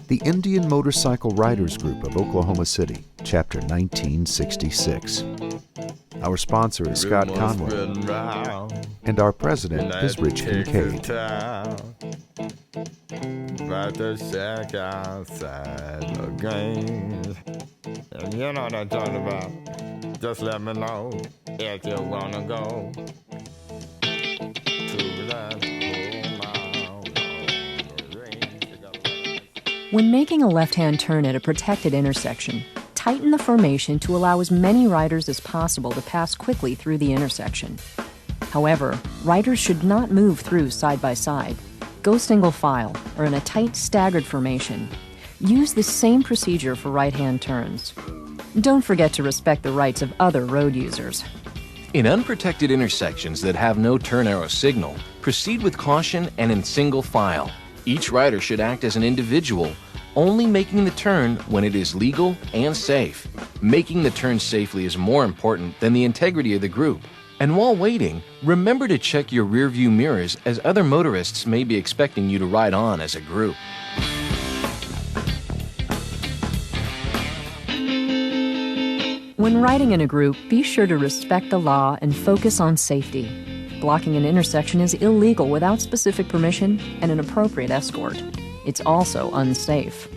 the Indian Motorcycle Riders Group of Oklahoma City, Chapter 1966. Our sponsor is Scott Conway, and our president is Rich Kincaid. About to check outside the game. And you know what I'm talking about. Just let me know if you wanna go to that whole mile. When making a left-hand turn at a protected intersection, tighten the formation to allow as many riders as possible to pass quickly through the intersection. However, riders should not move through side by side. Go single file or in a tight, staggered formation. Use the same procedure for right-hand turns. Don't forget to respect the rights of other road users. In unprotected intersections that have no turn arrow signal, proceed with caution and in single file. Each rider should act as an individual, only making the turn when it is legal and safe. Making the turn safely is more important than the integrity of the group. And while waiting, remember to check your rearview mirrors, as other motorists may be expecting you to ride on as a group. When riding in a group, be sure to respect the law and focus on safety. Blocking an intersection is illegal without specific permission and an appropriate escort. It's also unsafe.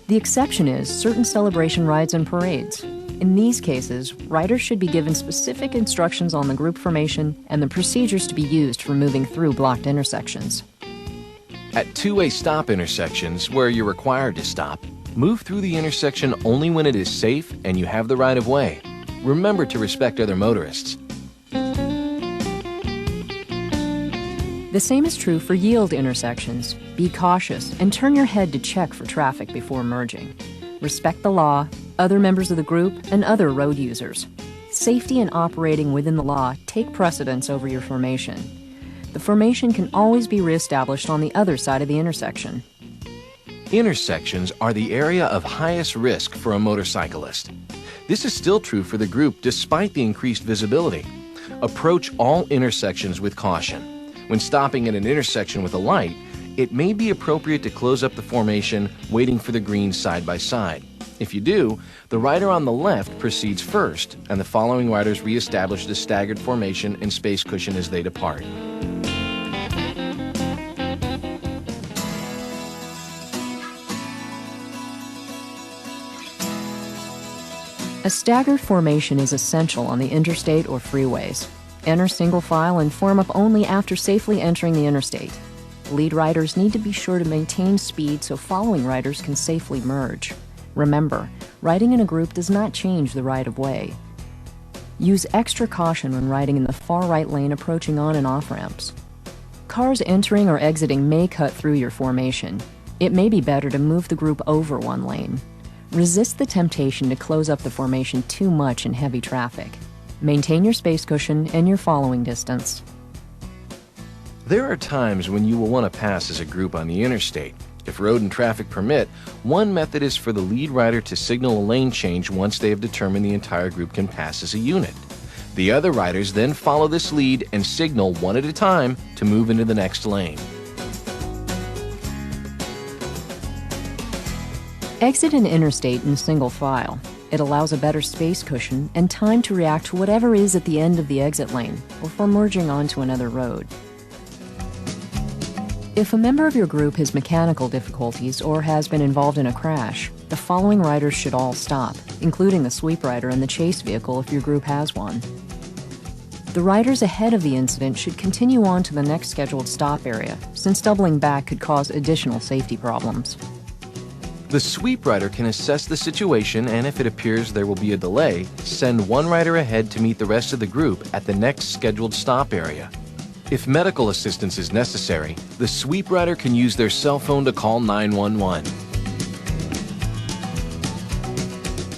The exception is certain celebration rides and parades. In these cases, riders should be given specific instructions on the group formation and the procedures to be used for moving through blocked intersections. At two-way stop intersections, where you're required to stop, move through the intersection only when it is safe and you have the right of way. Remember to respect other motorists. The same is true for yield intersections. Be cautious and turn your head to check for traffic before merging. Respect the law, other members of the group, and other road users. Safety and operating within the law take precedence over your formation. The formation can always be reestablished on the other side of the intersection. Intersections are the area of highest risk for a motorcyclist. This is still true for the group despite the increased visibility. Approach all intersections with caution. When stopping at an intersection with a light, it may be appropriate to close up the formation, waiting for the green side by side. If you do, the rider on the left proceeds first, and the following riders reestablish the staggered formation and space cushion as they depart. A staggered formation is essential on the interstate or freeways. Enter single file and form up only after safely entering the interstate. Lead riders need to be sure to maintain speed so following riders can safely merge. Remember, riding in a group does not change the right of way. Use extra caution when riding in the far right lane approaching on and off ramps. Cars entering or exiting may cut through your formation. It may be better to move the group over one lane. Resist the temptation to close up the formation too much in heavy traffic. Maintain your space cushion and your following distance. There are times when you will want to pass as a group on the interstate. If road and traffic permit, one method is for the lead rider to signal a lane change once they have determined the entire group can pass as a unit. The other riders then follow this lead and signal one at a time to move into the next lane. Exit an interstate in single file. It allows a better space cushion and time to react to whatever is at the end of the exit lane before merging onto another road. If a member of your group has mechanical difficulties or has been involved in a crash, the following riders should all stop, including the sweep rider and the chase vehicle if your group has one. The riders ahead of the incident should continue on to the next scheduled stop area, since doubling back could cause additional safety problems. The sweep rider can assess the situation, and if it appears there will be a delay, send one rider ahead to meet the rest of the group at the next scheduled stop area. If medical assistance is necessary, the sweep rider can use their cell phone to call 911.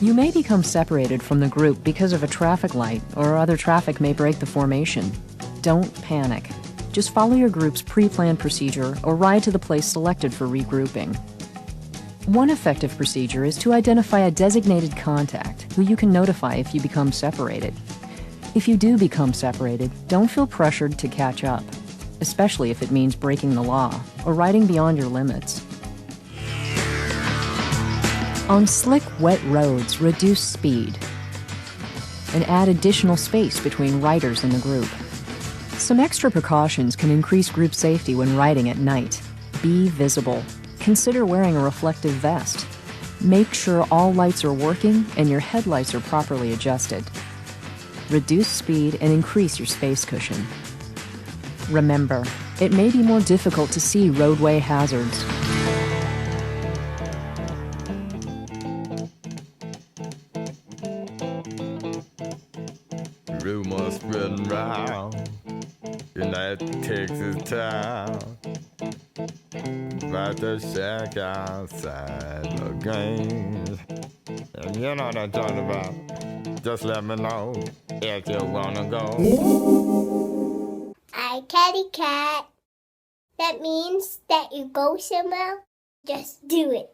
You may become separated from the group because of a traffic light, or other traffic may break the formation. Don't panic. Just follow your group's pre-planned procedure or ride to the place selected for regrouping. One effective procedure is to identify a designated contact who you can notify if you become separated. If you do become separated, don't feel pressured to catch up, especially if it means breaking the law or riding beyond your limits. On slick, wet roads, reduce speed and add additional space between riders in the group. Some extra precautions can increase group safety when riding at night. Be visible. Consider wearing a reflective vest. Make sure all lights are working and your headlights are properly adjusted. Reduce speed and increase your space cushion. Remember, it may be more difficult to see roadway hazards. Rumors spreading round in that Texas town about the shack outside the games. And you know what I'm talking about. Just let me know if you wanna go. I catty cat. That means that you go somewhere, just do it.